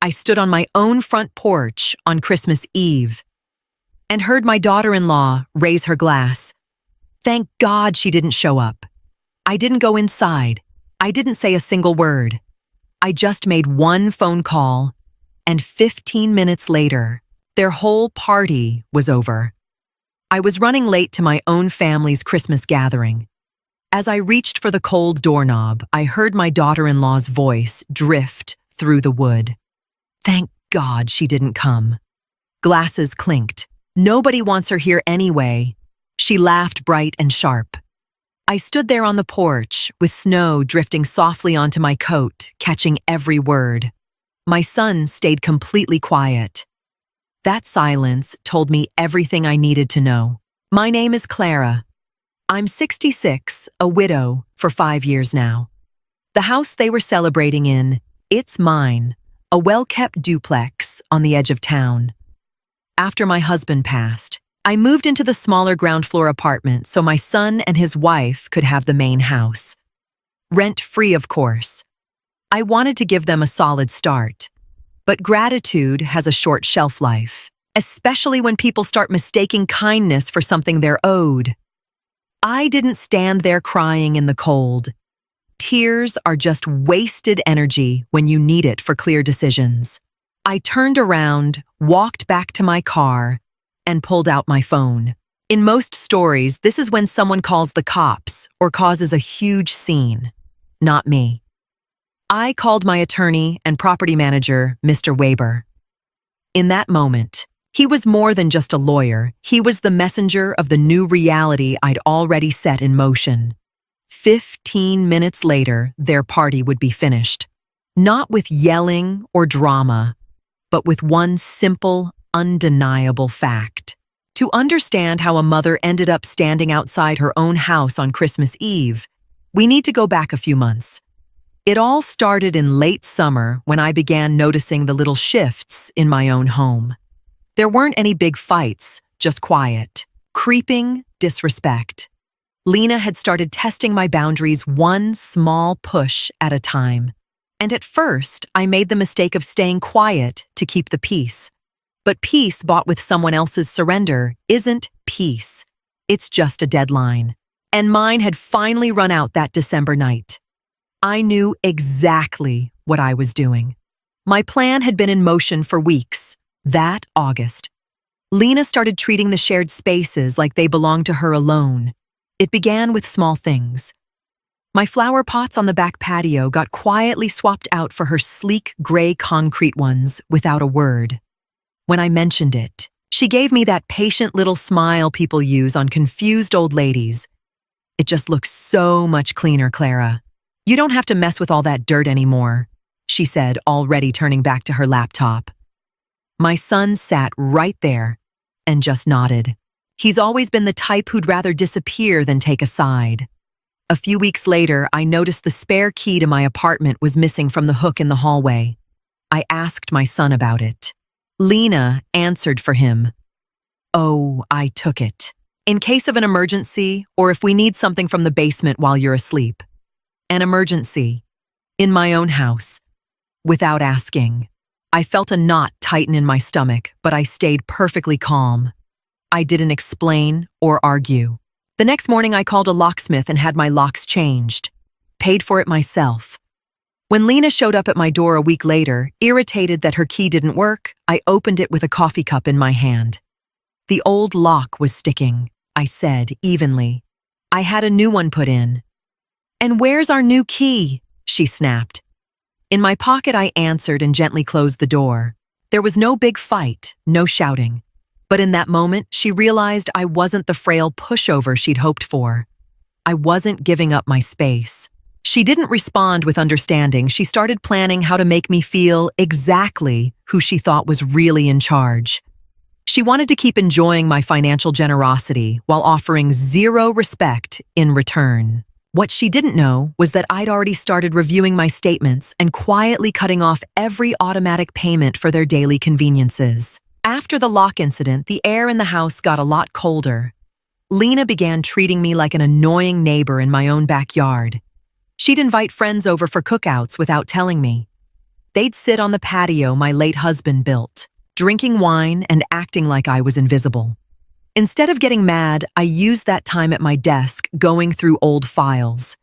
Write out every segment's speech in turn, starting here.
I stood on my own front porch on Christmas Eve and heard my daughter-in-law raise her glass. Thank God she didn't show up. I didn't go inside. I didn't say a single word. I just made one phone call, and 15 minutes later, their whole party was over. I was running late to my own family's Christmas gathering. As I reached for the cold doorknob, I heard my daughter-in-law's voice drift through the wood. Thank God she didn't come. Glasses clinked. Nobody wants her here anyway. She laughed bright and sharp. I stood there on the porch, with snow drifting softly onto my coat, catching every word. My son stayed completely quiet. That silence told me everything I needed to know. My name is Clara. I'm 66, a widow for 5 years now. The house they were celebrating in, it's mine, a well-kept duplex on the edge of town. After my husband passed, I moved into the smaller ground-floor apartment so my son and his wife could have the main house. Rent-free, of course. I wanted to give them a solid start. But gratitude has a short shelf life, especially when people start mistaking kindness for something they're owed. I didn't stand there crying in the cold. Tears are just wasted energy when you need it for clear decisions. I turned around, walked back to my car, and pulled out my phone. In most stories, this is when someone calls the cops or causes a huge scene. Not me. I called my attorney and property manager, Mr. Weber. In that moment, he was more than just a lawyer. He was the messenger of the new reality I'd already set in motion. 15 minutes later, their party would be finished. Not with yelling or drama, but with one simple, undeniable fact. To understand how a mother ended up standing outside her own house on Christmas Eve, we need to go back a few months. It all started in late summer when I began noticing the little shifts in my own home. There weren't any big fights, just quiet, creeping disrespect. Lena had started testing my boundaries one small push at a time. And at first, I made the mistake of staying quiet to keep the peace. But peace bought with someone else's surrender isn't peace. It's just a deadline. And mine had finally run out that December night. I knew exactly what I was doing. My plan had been in motion for weeks. That August, Lena started treating the shared spaces like they belonged to her alone. It began with small things. My flower pots on the back patio got quietly swapped out for her sleek gray concrete ones without a word. When I mentioned it, she gave me that patient little smile people use on confused old ladies. It just looks so much cleaner, Clara. You don't have to mess with all that dirt anymore, she said, already turning back to her laptop. My son sat right there and just nodded. He's always been the type who'd rather disappear than take a side. A few weeks later, I noticed the spare key to my apartment was missing from the hook in the hallway. I asked my son about it. Lena answered for him. Oh, I took it. In case of an emergency, or if we need something from the basement while you're asleep. An emergency. In my own house. Without asking. I felt a knot tighten in my stomach, but I stayed perfectly calm. I didn't explain or argue. The next morning I called a locksmith and had my locks changed. Paid for it myself. When Lena showed up at my door a week later, irritated that her key didn't work, I opened it with a coffee cup in my hand. The old lock was sticking, I said evenly. I had a new one put in. And where's our new key? She snapped. In my pocket, I answered and gently closed the door. There was no big fight, no shouting. But in that moment, she realized I wasn't the frail pushover she'd hoped for. I wasn't giving up my space. She didn't respond with understanding. She started planning how to make me feel exactly who she thought was really in charge. She wanted to keep enjoying my financial generosity while offering zero respect in return. What she didn't know was that I'd already started reviewing my statements and quietly cutting off every automatic payment for their daily conveniences. After the lock incident, the air in the house got a lot colder. Lena began treating me like an annoying neighbor in my own backyard. She'd invite friends over for cookouts without telling me. They'd sit on the patio my late husband built, drinking wine and acting like I was invisible. Instead of getting mad, I used that time at my desk going through old files.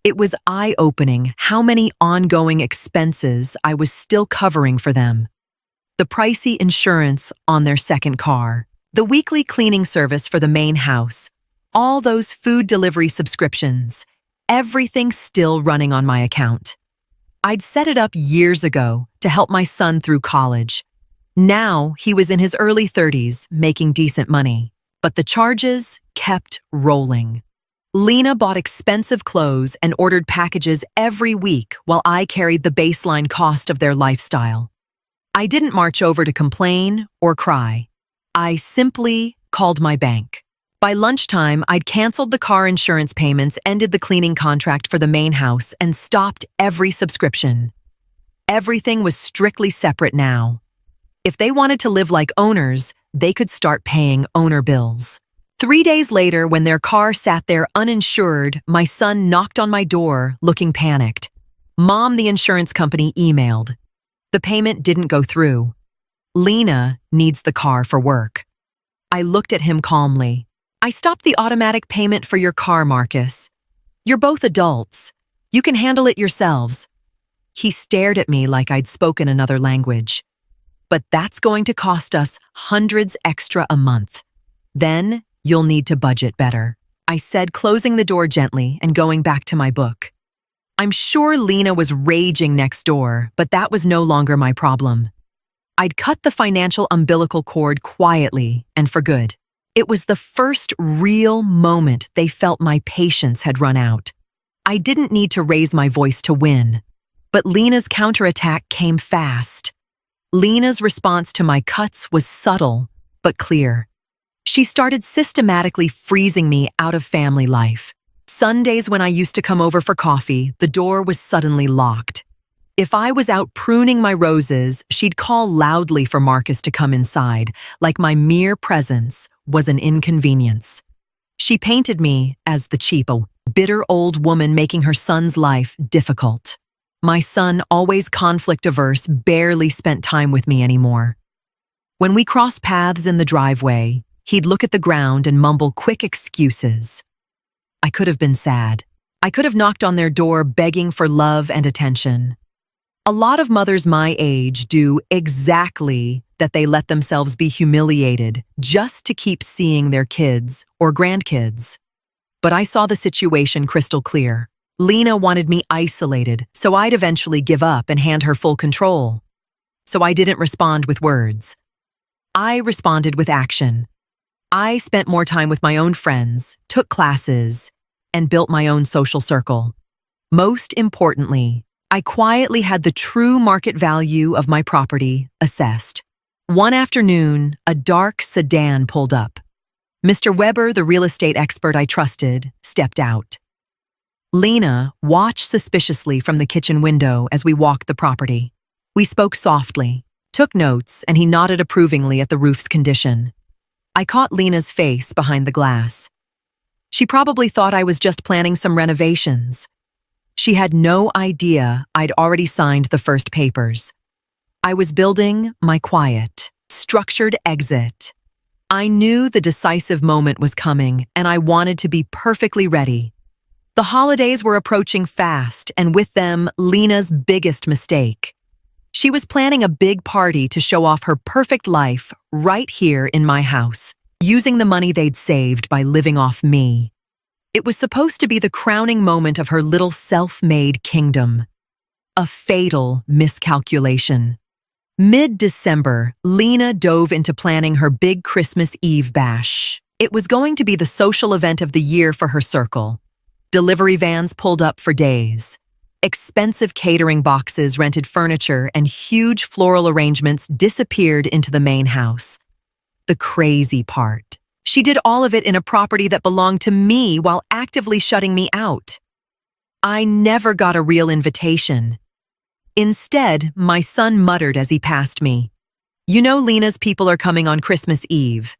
It was eye-opening how many ongoing expenses I was still covering for them. The pricey insurance on their second car, the weekly cleaning service for the main house, all those food delivery subscriptions, everything still running on my account. I'd set it up years ago to help my son through college. Now he was in his early 30s, making decent money. But the charges kept rolling. Lena bought expensive clothes and ordered packages every week while I carried the baseline cost of their lifestyle. I didn't march over to complain or cry. I simply called my bank. By lunchtime, I'd canceled the car insurance payments, ended the cleaning contract for the main house, and stopped every subscription. Everything was strictly separate now. If they wanted to live like owners, they could start paying owner bills. 3 days later, when their car sat there uninsured, my son knocked on my door, looking panicked. Mom, the insurance company emailed. The payment didn't go through. Lena needs the car for work. I looked at him calmly. I stopped the automatic payment for your car, Marcus. You're both adults. You can handle it yourselves. He stared at me like I'd spoken another language. But that's going to cost us hundreds extra a month. Then you'll need to budget better, I said, closing the door gently and going back to my book. I'm sure Lena was raging next door, but that was no longer my problem. I'd cut the financial umbilical cord quietly and for good. It was the first real moment they felt my patience had run out. I didn't need to raise my voice to win, but Lena's counterattack came fast. Lena's response to my cuts was subtle, but clear. She started systematically freezing me out of family life. Sundays when I used to come over for coffee, the door was suddenly locked. If I was out pruning my roses, she'd call loudly for Marcus to come inside, like my mere presence was an inconvenience. She painted me as the cheap, bitter old woman making her son's life difficult. My son, always conflict-averse, barely spent time with me anymore. When we crossed paths in the driveway, he'd look at the ground and mumble quick excuses. I could have been sad. I could have knocked on their door begging for love and attention. A lot of mothers my age do exactly that. They let themselves be humiliated just to keep seeing their kids or grandkids. But I saw the situation crystal clear. Lena wanted me isolated, so I'd eventually give up and hand her full control. So I didn't respond with words. I responded with action. I spent more time with my own friends, took classes, and built my own social circle. Most importantly, I quietly had the true market value of my property assessed. One afternoon, a dark sedan pulled up. Mr. Weber, the real estate expert I trusted, stepped out. Lena watched suspiciously from the kitchen window as we walked the property. We spoke softly, took notes, and he nodded approvingly at the roof's condition. I caught Lena's face behind the glass. She probably thought I was just planning some renovations. She had no idea I'd already signed the first papers. I was building my quiet, structured exit. I knew the decisive moment was coming, and I wanted to be perfectly ready. The holidays were approaching fast, and with them, Lena's biggest mistake. She was planning a big party to show off her perfect life right here in my house, using the money they'd saved by living off me. It was supposed to be the crowning moment of her little self-made kingdom. A fatal miscalculation. Mid-December, Lena dove into planning her big Christmas Eve bash. It was going to be the social event of the year for her circle. Delivery vans pulled up for days. Expensive catering boxes, rented furniture, and huge floral arrangements disappeared into the main house. The crazy part. She did all of it in a property that belonged to me while actively shutting me out. I never got a real invitation. Instead, my son muttered as he passed me, "You know Lena's people are coming on Christmas Eve.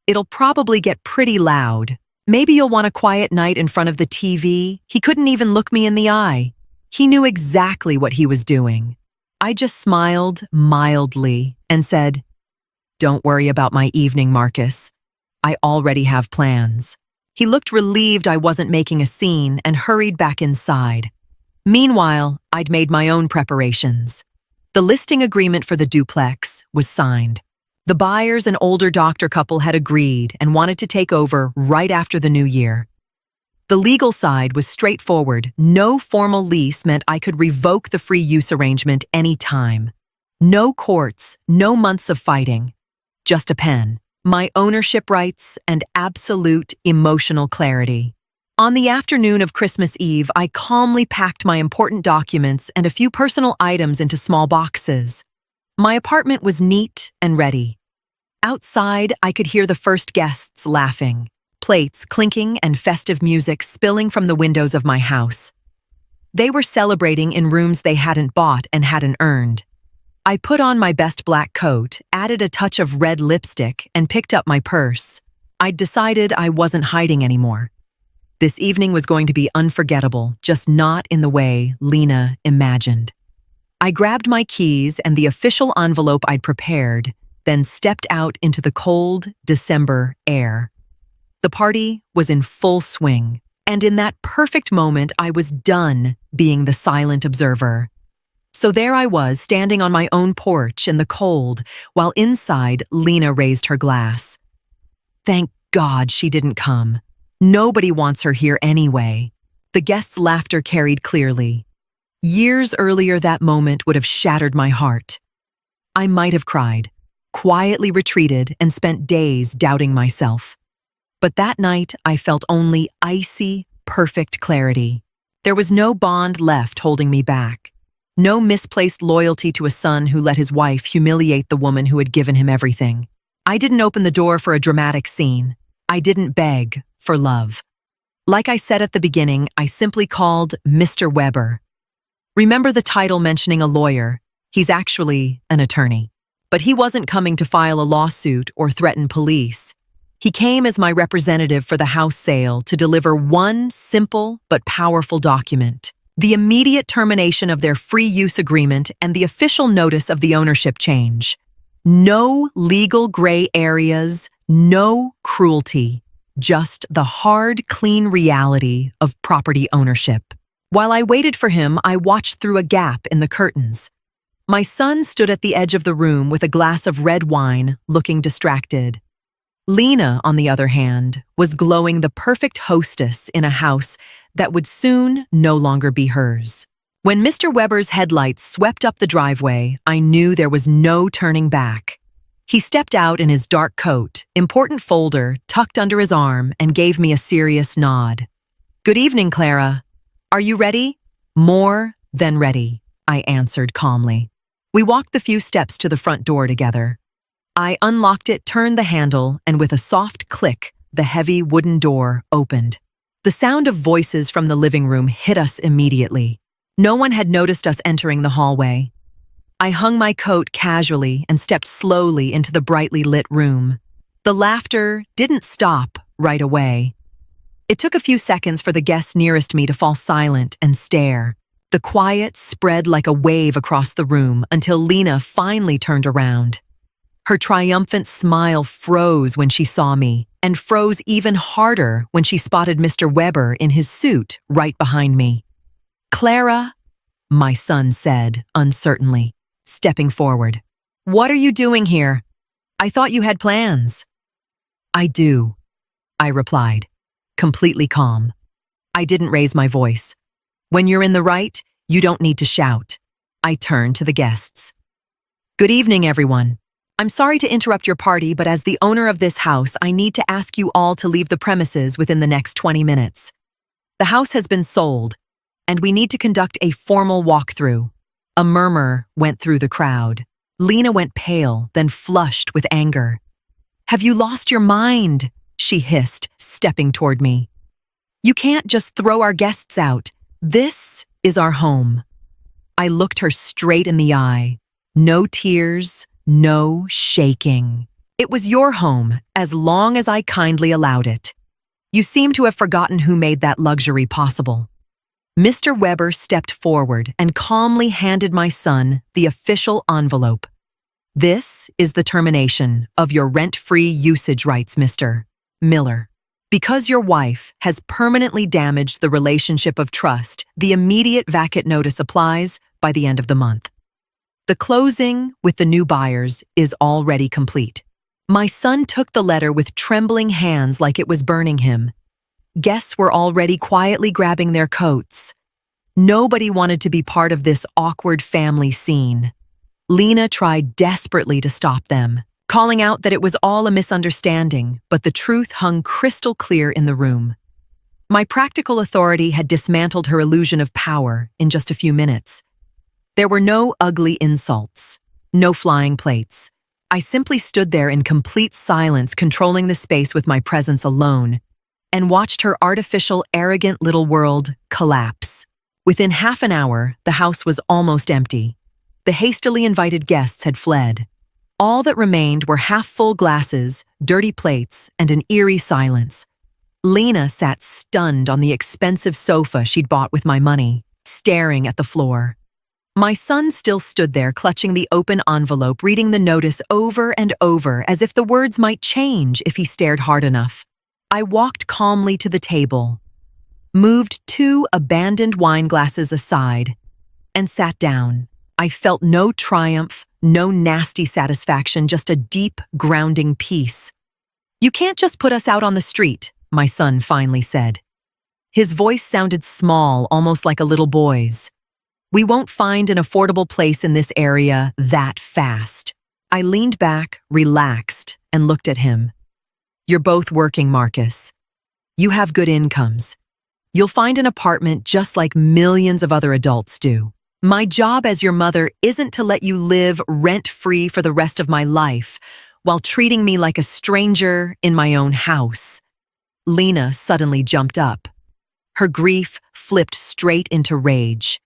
It'll probably get pretty loud. Maybe you'll want a quiet night in front of the TV." He couldn't even look me in the eye. He knew exactly what he was doing. I just smiled mildly and said, "Don't worry about my evening, Marcus. I already have plans." He looked relieved I wasn't making a scene and hurried back inside. Meanwhile, I'd made my own preparations. The listing agreement for the duplex was signed. The buyers, an older doctor couple, had agreed and wanted to take over right after the new year. The legal side was straightforward. No formal lease meant I could revoke the free use arrangement any time. No courts, no months of fighting. Just a pen, my ownership rights, and absolute emotional clarity. On the afternoon of Christmas Eve, I calmly packed my important documents and a few personal items into small boxes. My apartment was neat and ready. Outside, I could hear the first guests laughing, plates clinking and festive music spilling from the windows of my house. They were celebrating in rooms they hadn't bought and hadn't earned. I put on my best black coat, added a touch of red lipstick, and picked up my purse. I'd decided I wasn't hiding anymore. This evening was going to be unforgettable, just not in the way Lena imagined. I grabbed my keys and the official envelope I'd prepared, then stepped out into the cold December air. The party was in full swing, and in that perfect moment, I was done being the silent observer. So there I was, standing on my own porch in the cold, while inside Lena raised her glass. Thank God she didn't come. Nobody wants her here anyway. The guests' laughter carried clearly. Years earlier, that moment would have shattered my heart. I might have cried, quietly retreated, and spent days doubting myself. But that night, I felt only icy, perfect clarity. There was no bond left holding me back. No misplaced loyalty to a son who let his wife humiliate the woman who had given him everything. I didn't open the door for a dramatic scene. I didn't beg for love. Like I said at the beginning, I simply called Mr. Weber. Remember the title mentioning a lawyer? He's actually an attorney. But he wasn't coming to file a lawsuit or threaten police. He came as my representative for the house sale to deliver one simple but powerful document: the immediate termination of their free use agreement and the official notice of the ownership change. No legal gray areas, no cruelty. Just the hard, clean reality of property ownership. While I waited for him, I watched through a gap in the curtains. My son stood at the edge of the room with a glass of red wine, looking distracted. Lena, on the other hand, was glowing the perfect hostess in a house that would soon no longer be hers. When Mr. Weber's headlights swept up the driveway, I knew there was no turning back. He stepped out in his dark coat, important folder tucked under his arm, and gave me a serious nod. "Good evening, Clara. Are you ready?" "More than ready," I answered calmly. We walked the few steps to the front door together. I unlocked it, turned the handle, and with a soft click, the heavy wooden door opened. The sound of voices from the living room hit us immediately. No one had noticed us entering the hallway. I hung my coat casually and stepped slowly into the brightly lit room. The laughter didn't stop right away. It took a few seconds for the guests nearest me to fall silent and stare. The quiet spread like a wave across the room until Lena finally turned around. Her triumphant smile froze when she saw me, and froze even harder when she spotted Mr. Weber in his suit right behind me. "Clara," my son said uncertainly, stepping forward. "What are you doing here? I thought you had plans." "I do," I replied, completely calm. I didn't raise my voice. When you're in the right, you don't need to shout. I turned to the guests. "Good evening, everyone. I'm sorry to interrupt your party, but as the owner of this house, I need to ask you all to leave the premises within the next 20 minutes. The house has been sold, and we need to conduct a formal walkthrough." A murmur went through the crowd. Lena went pale, then flushed with anger. "Have you lost your mind?" she hissed, stepping toward me. "You can't just throw our guests out. This is our home." I looked her straight in the eye. No tears, no shaking. "It was your home, as long as I kindly allowed it. You seem to have forgotten who made that luxury possible." Mr. Weber stepped forward and calmly handed my son the official envelope. This is the termination of your rent-free usage rights, Mr. Miller. Because your wife has permanently damaged the relationship of trust, the immediate vacant notice applies by the end of the month. The closing with the new buyers is already complete. My son took the letter with trembling hands like it was burning him. Guests were already quietly grabbing their coats. Nobody wanted to be part of this awkward family scene. Lena tried desperately to stop them, calling out that it was all a misunderstanding, but the truth hung crystal clear in the room. My practical authority had dismantled her illusion of power in just a few minutes. There were no ugly insults, no flying plates. I simply stood there in complete silence, controlling the space with my presence alone, and watched her artificial, arrogant little world collapse. Within half an hour, the house was almost empty. The hastily invited guests had fled. All that remained were half-full glasses, dirty plates, and an eerie silence. Lena sat stunned on the expensive sofa she'd bought with my money, staring at the floor. My son still stood there, clutching the open envelope, reading the notice over and over, as if the words might change if he stared hard enough. I walked calmly to the table, moved 2 abandoned wine glasses aside, and sat down. I felt no triumph, no nasty satisfaction, just a deep, grounding peace. "You can't just put us out on the street," my son finally said. His voice sounded small, almost like a little boy's. "We won't find an affordable place in this area that fast." I leaned back, relaxed, and looked at him. "You're both working, Marcus. You have good incomes. You'll find an apartment just like millions of other adults do. My job as your mother isn't to let you live rent-free for the rest of my life while treating me like a stranger in my own house." Lena suddenly jumped up. Her grief flipped straight into rage.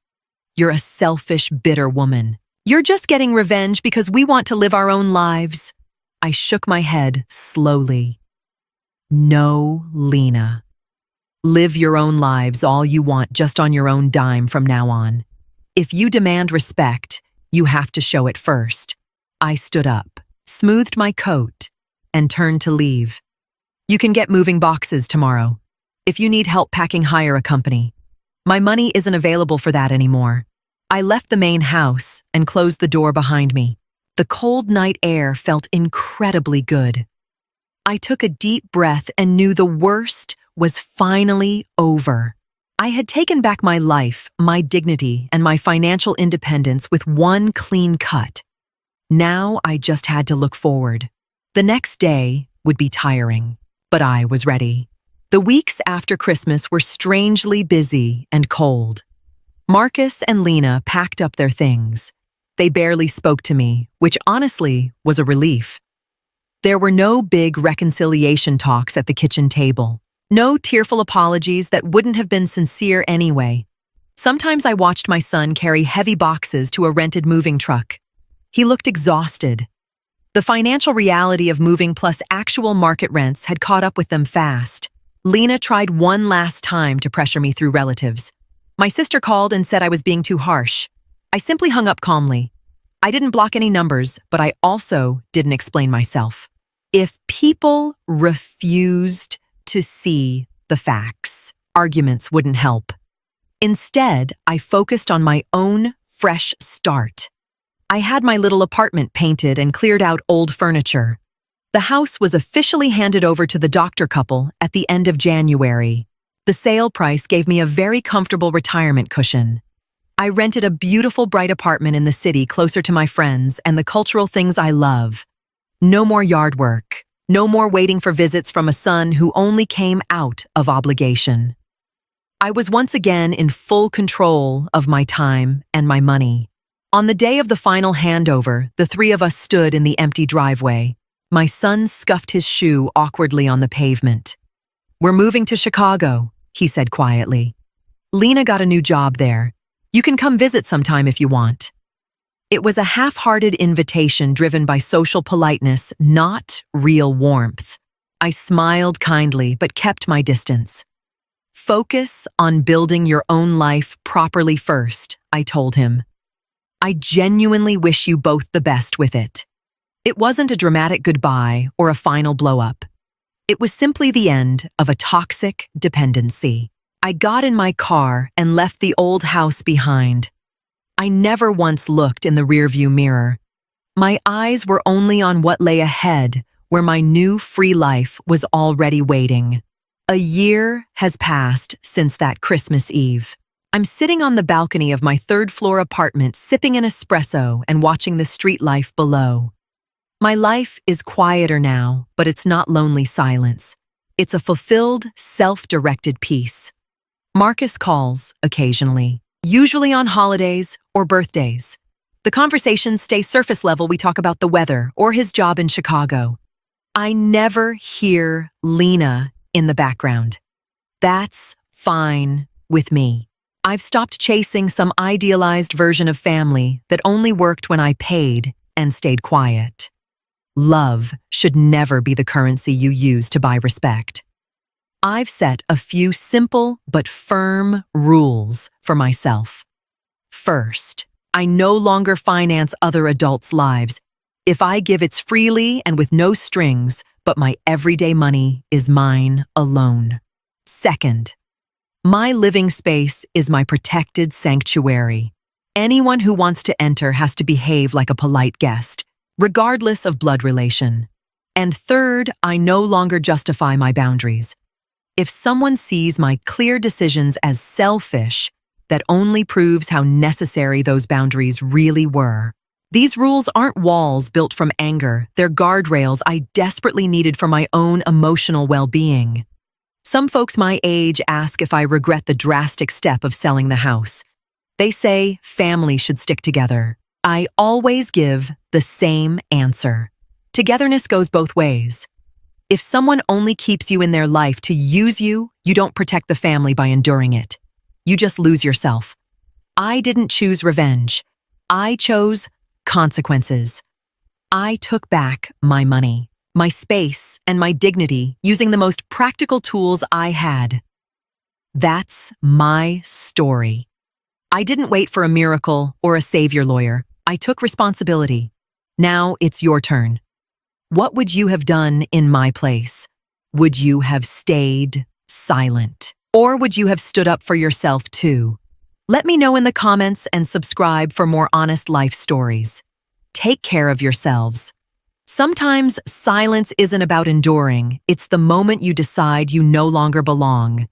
"You're a selfish, bitter woman. You're just getting revenge because we want to live our own lives." I shook my head slowly. "No, Lena. Live your own lives all you want, just on your own dime from now on. If you demand respect, you have to show it first." I stood up, smoothed my coat, and turned to leave. "You can get moving boxes tomorrow. If you need help packing, hire a company. My money isn't available for that anymore." I left the main house and closed the door behind me. The cold night air felt incredibly good. I took a deep breath and knew the worst was finally over. I had taken back my life, my dignity, and my financial independence with one clean cut. Now I just had to look forward. The next day would be tiring, but I was ready. The weeks after Christmas were strangely busy and cold. Marcus and Lena packed up their things. They barely spoke to me, which honestly was a relief. There were no big reconciliation talks at the kitchen table. No tearful apologies that wouldn't have been sincere anyway. Sometimes I watched my son carry heavy boxes to a rented moving truck. He looked exhausted. The financial reality of moving plus actual market rents had caught up with them fast. Lena tried one last time to pressure me through relatives. My sister called and said I was being too harsh. I simply hung up calmly. I didn't block any numbers, but I also didn't explain myself. If people refused to see the facts, arguments wouldn't help. Instead, I focused on my own fresh start. I had my little apartment painted and cleared out old furniture. The house was officially handed over to the doctor couple at the end of January. The sale price gave me a very comfortable retirement cushion. I rented a beautiful, bright apartment in the city closer to my friends and the cultural things I love. No more yard work. No more waiting for visits from a son who only came out of obligation. I was once again in full control of my time and my money. On the day of the final handover, the 3 of us stood in the empty driveway. My son scuffed his shoe awkwardly on the pavement. "We're moving to Chicago," he said quietly. "Lena got a new job there. You can come visit sometime if you want." It was a half-hearted invitation driven by social politeness, not real warmth. I smiled kindly but kept my distance. Focus on building your own life properly first, I told him. I genuinely wish you both the best with it. It wasn't a dramatic goodbye or a final blow-up. It was simply the end of a toxic dependency. I got in my car and left the old house behind. I never once looked in the rearview mirror. My eyes were only on what lay ahead, where my new free life was already waiting. A year has passed since that Christmas Eve. I'm sitting on the balcony of my third-floor apartment, sipping an espresso and watching the street life below. My life is quieter now, but it's not lonely silence. It's a fulfilled, self-directed peace. Marcus calls occasionally, usually on holidays or birthdays. The conversations stay surface level. We talk about the weather or his job in Chicago. I never hear Lena in the background. That's fine with me. I've stopped chasing some idealized version of family that only worked when I paid and stayed quiet. Love should never be the currency you use to buy respect. I've set a few simple but firm rules for myself. First, I no longer finance other adults' lives. If I give, it's freely and with no strings, but my everyday money is mine alone. Second, my living space is my protected sanctuary. Anyone who wants to enter has to behave like a polite guest, regardless of blood relation. And third, I no longer justify my boundaries. If someone sees my clear decisions as selfish, that only proves how necessary those boundaries really were. These rules aren't walls built from anger, they're guardrails I desperately needed for my own emotional well-being. Some folks my age ask if I regret the drastic step of selling the house. They say family should stick together. I always give the same answer. Togetherness goes both ways. If someone only keeps you in their life to use you, you don't protect the family by enduring it. You just lose yourself. I didn't choose revenge. I chose consequences. I took back my money, my space, and my dignity using the most practical tools I had. That's my story. I didn't wait for a miracle or a savior lawyer. I took responsibility. Now it's your turn. What would you have done in my place? Would you have stayed silent? Or would you have stood up for yourself too? Let me know in the comments and subscribe for more honest life stories. Take care of yourselves. Sometimes silence isn't about enduring. It's the moment you decide you no longer belong.